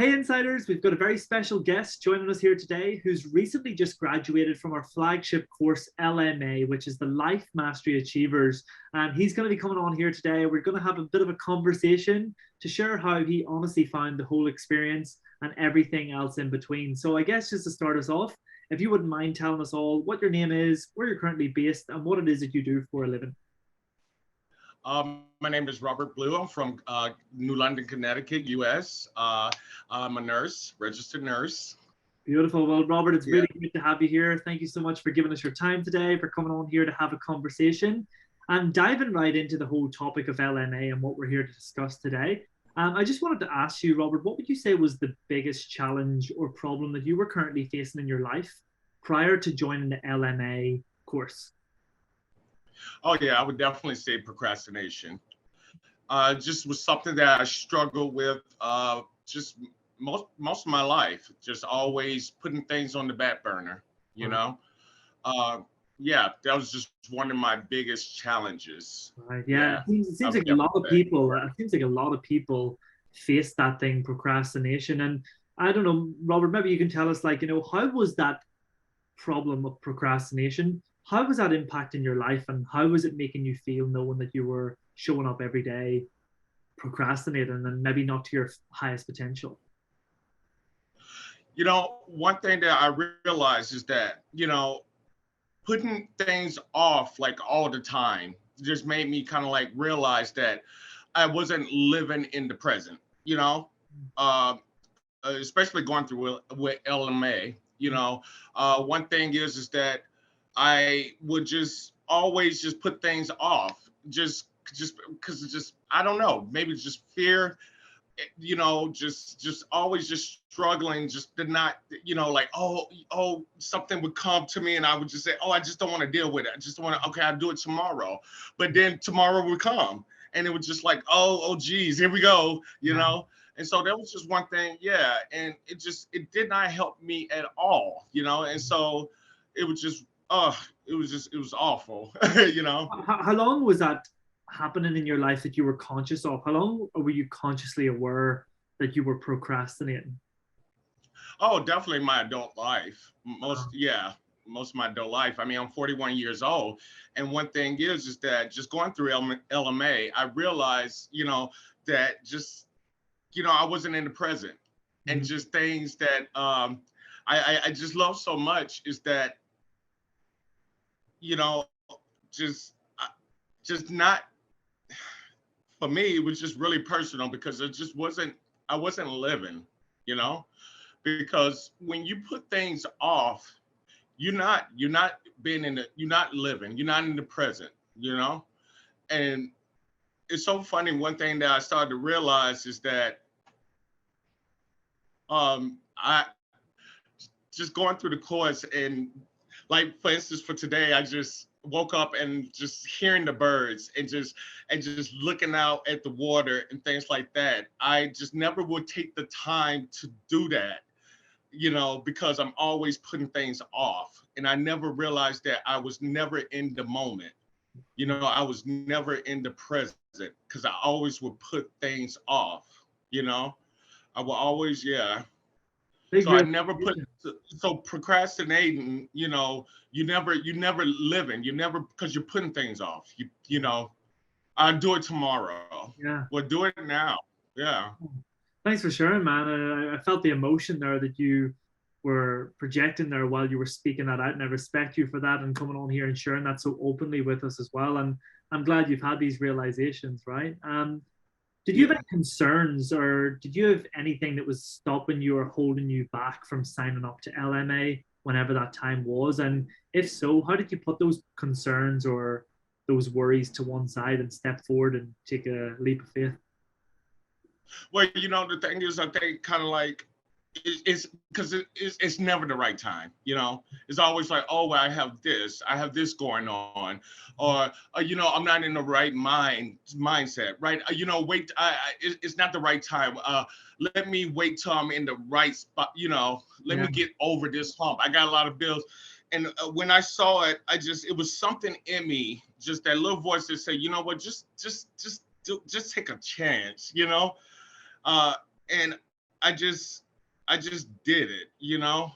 Hey Insiders, we've got a very special guest joining us here today who's recently just graduated from our flagship course LMA, which is the Life Mastery Achievers. And he's going to be coming on here today. We're going to have a bit of a conversation to share how he honestly found the whole experience and everything else in between. So I guess just to start us off, if you wouldn't mind telling us all what your name is, where you're currently based, and what it is that you do for a living. My name is Robert Blue. I'm from New London, Connecticut, US. I'm a nurse, registered nurse. Beautiful. Well, Robert, it's Yeah. really great to have you here. Thank you so much for giving us your time today, for coming on here to have a conversation and diving right into the whole topic of LMA and what we're here to discuss today. I just wanted to ask you, Robert, what would you say was the biggest challenge or problem that you were currently facing in your life prior to joining the LMA course? Oh yeah, I would definitely say procrastination. Just was something that I struggled with just most of my life. Just always putting things on the back burner. You Right. know. Uh, yeah, that was just one of my biggest challenges. Right. Yeah, Yeah, it I seems would like a lot definitely of say. people. Yeah. It seems like a lot of people face that thing, procrastination. And I don't know, Robert. Maybe you can tell us, like, how was that problem of procrastination? How was that impacting your life, and how was it making you feel knowing that you were showing up every day procrastinating and maybe not to your highest potential? One thing that I realized is that putting things off like all the time just made me kind of like realize that I wasn't living in the present, uh, especially going through with LMA. One thing is that I would just always just put things off, just because it's just I don't know, maybe it's just fear, just always just struggling, just did not, like, something would come to me and I would just say, oh, I just don't want to deal with it. I just want to, okay, I'll do it tomorrow. But then tomorrow would come and it was just like, oh, geez, here we go, Yeah. And so that was just one thing, yeah. And it did not help me at all, And so it was just, it was awful, How long was that happening in your life that you were conscious of? How long were you consciously aware that you were procrastinating? Oh, definitely my adult life. Uh, Most of my adult life. I mean, I'm 41 years old, and one thing is that just going through LMA, I realized, that just, I wasn't in the present, and mhm. just things that I just love so much is that, you know, just just not for me. It was just really personal because it just wasn't. I wasn't living, you know, because when you put things off you're not being in the you're not living, you're not in the present, and it's so funny. One thing that I started to realize is that I just going through the course, and like for instance for today I just woke up and just hearing the birds and just looking out at the water and things like that. I just never would take the time to do that, because I'm always putting things off. And I never realized that I was never in the moment. I was never in the present because I always would put things off, you know. I will always, yeah. Big So I never put realization. so procrastinating, you never living, you never because you're putting things off. I'll do it tomorrow. Yeah. Well, do it now. Yeah. Thanks for sharing, man. I felt the emotion there that you were projecting there while you were speaking that out, and I respect you for that and coming on here and sharing that so openly with us as well. And I'm glad you've had these realizations, right? Did you have Yeah. any concerns, or did you have anything that was stopping you or holding you back from signing up to LMA whenever that time was? And if so, how did you put those concerns or those worries to one side and step forward and take a leap of faith? Well, the thing is, I think kind of like it's because it's never the right time. It's always like, oh, well, I have this going on, or I'm not in the right mindset, right? Wait, it's not the right time. Let me wait till I'm in the right spot. Let Yeah. me get over this hump. I got a lot of bills, and when I saw it, it was something in me, just that little voice that said, you know what, just take a chance, uh, and I just did it, you know.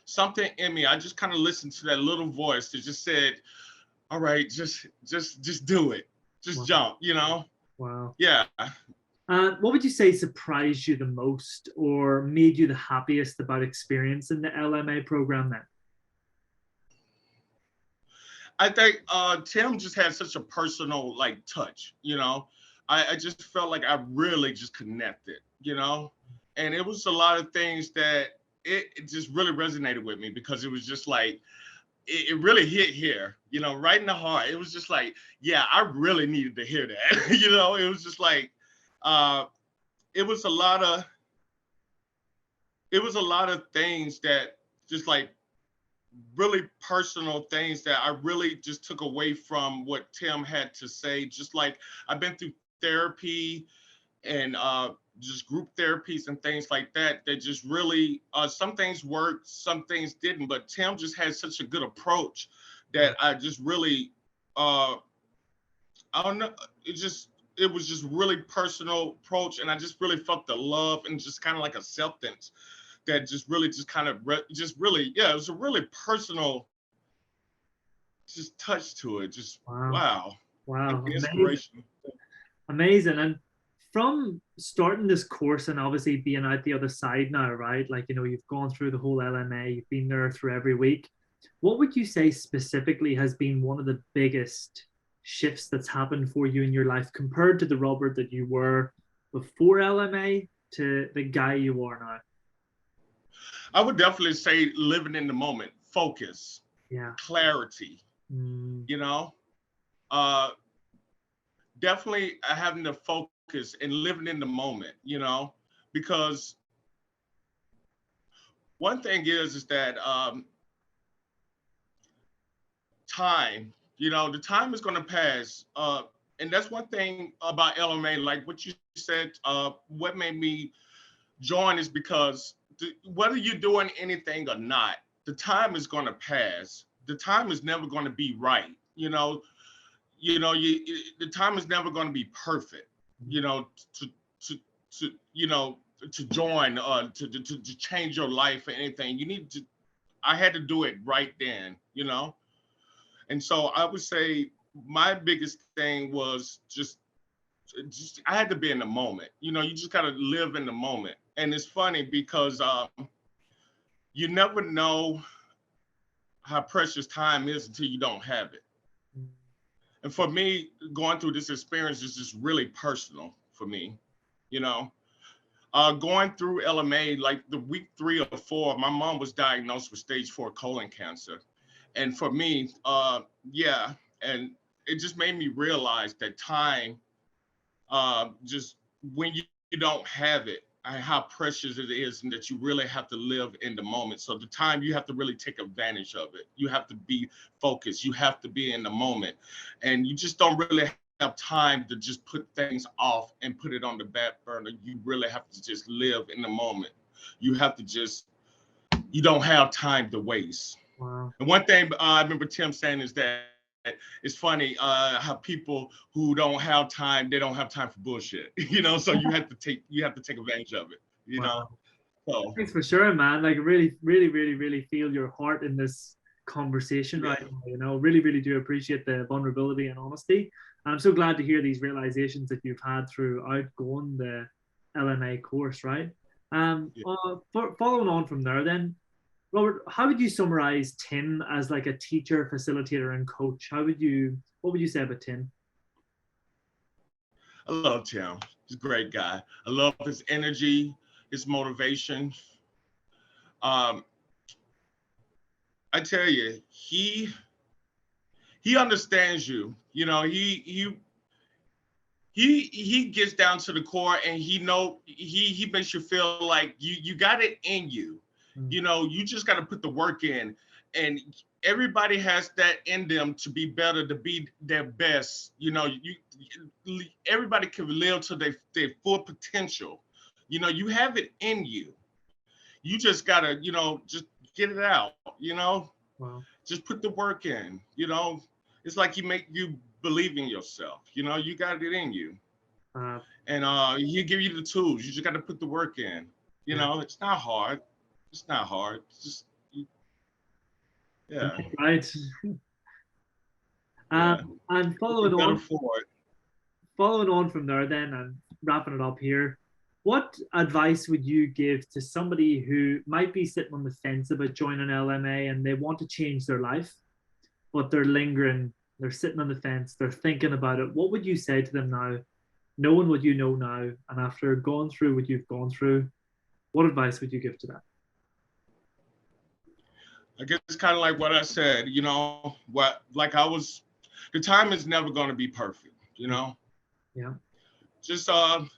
Something in me, I just kind of listened to that little voice that just said, all right, just do it. Just Wow. jump, you know? Wow. Yeah. What would you say surprised you the most or made you the happiest about experiencing the LMA program then? I think Tim just had such a personal like touch, you know. I just felt like I really just connected, you know. And it was a lot of things that it just really resonated with me because it was just like it really hit here, you know, right in the heart. It was just like, yeah, I really needed to hear that. You know, it was just like uh it was a lot of things that just like really personal things that I really just took away from what Tim had to say. Just like I've been through therapy and just group therapies and things like that, that just really, some things worked, some things didn't, but Tim just had such a good approach that I just really, I don't know, it was just really personal approach. And I just really felt the love and just kind of like acceptance that just really just kind of just really, yeah, it was a really personal just touch to it. Just Wow. wow. And Wow. Amazing. inspiration. Amazing. And from starting this course and obviously being out the other side now, right? Like, you've gone through the whole LMA, you've been there through every week. What would you say specifically has been one of the biggest shifts that's happened for you in your life compared to the Robert that you were before LMA to the guy you are now? I would definitely say living in the moment, focus, Yeah. clarity, Mm, you know, uh, definitely having to focus and living in the moment, you know, because one thing is that time, you know, the time is going to pass. And that's one thing about LMA, like what you said, what made me join is because whether you're doing anything or not, the time is going to pass. The time is never going to be right. The time is never going to be perfect. You know, to to you know to join to change your life or anything. You need to. I had to do it right then. You know, and so I would say my biggest thing was just I had to be in the moment. You know, you just gotta live in the moment. And it's funny because you never know how precious time is until you don't have it. And for me, going through this experience is just really personal for me. You know, going through LMA, like the week 3 or 4, my mom was diagnosed with stage 4 colon cancer. And for me, yeah, and it just made me realize that time, just when you don't have it, how precious it is, and that you really have to live in the moment. So the time, you have to really take advantage of it. You have to be focused. You have to be in the moment, and you just don't really have time to just put things off and put it on the back burner. You really have to just live in the moment. You have to just, you don't have time to waste. wow. And one thing I remember Tim saying is that it's funny how people who don't have time, they don't have time for bullshit. You know, so you have to take advantage of it. You know, Wow. so Thanks for sharing, man. Like, really, really, really, really feel your heart in this conversation yeah, right now. Really, really do appreciate the vulnerability and honesty. And I'm so glad to hear these realizations that you've had throughout going the LMA course, right? yeah. Following on from there, then, Robert, how would you summarize Tim as like a teacher, facilitator, and coach? What would you say about Tim? I love Tim. He's a great guy. I love his energy, his motivation. Um, I tell you, he understands you. You know, he gets down to the core, and he makes you feel like you got it in you. Mm, You know, you just got to put the work in, and everybody has that in them to be better, to be their best. You know, everybody can live to their full potential. You know, you have it in you. You just gotta, just get it out. You know, wow. just put the work in. You know, it's like you believe in yourself. You know, you got it in you, Uh, and he give you the tools. You just got to put the work in. You know, it's not hard. It's not hard. It's just, yeah, Right. yeah. And Be better for it. following on from there then and wrapping it up here, what advice would you give to somebody who might be sitting on the fence about joining LMA and they want to change their life, but they're lingering, they're sitting on the fence, they're thinking about it? What would you say to them now, knowing what you know now, and after going through what you've gone through? What advice would you give to that? I guess it's kind of like what I said, you know, the time is never going to be perfect, you know? Yeah. Just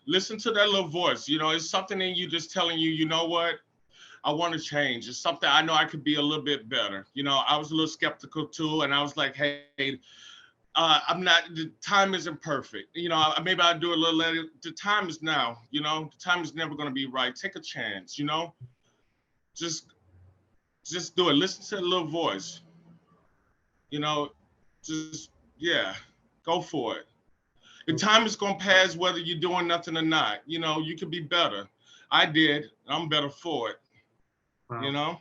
listen to that little voice. You know, it's something in you just telling you, you know what? I want to change. It's something I know I could be a little bit better. You know, I was a little skeptical too, and I was like, hey, I'm not, the time isn't perfect. You know, maybe I'll do a little later. The time is now, you know, the time is never going to be right. Take a chance, you know, just do it. Listen to the little voice, you know, just, yeah, go for it. The time is going to pass whether you're doing nothing or not. You know, you could be better. I did. I'm better for it. Wow. You know?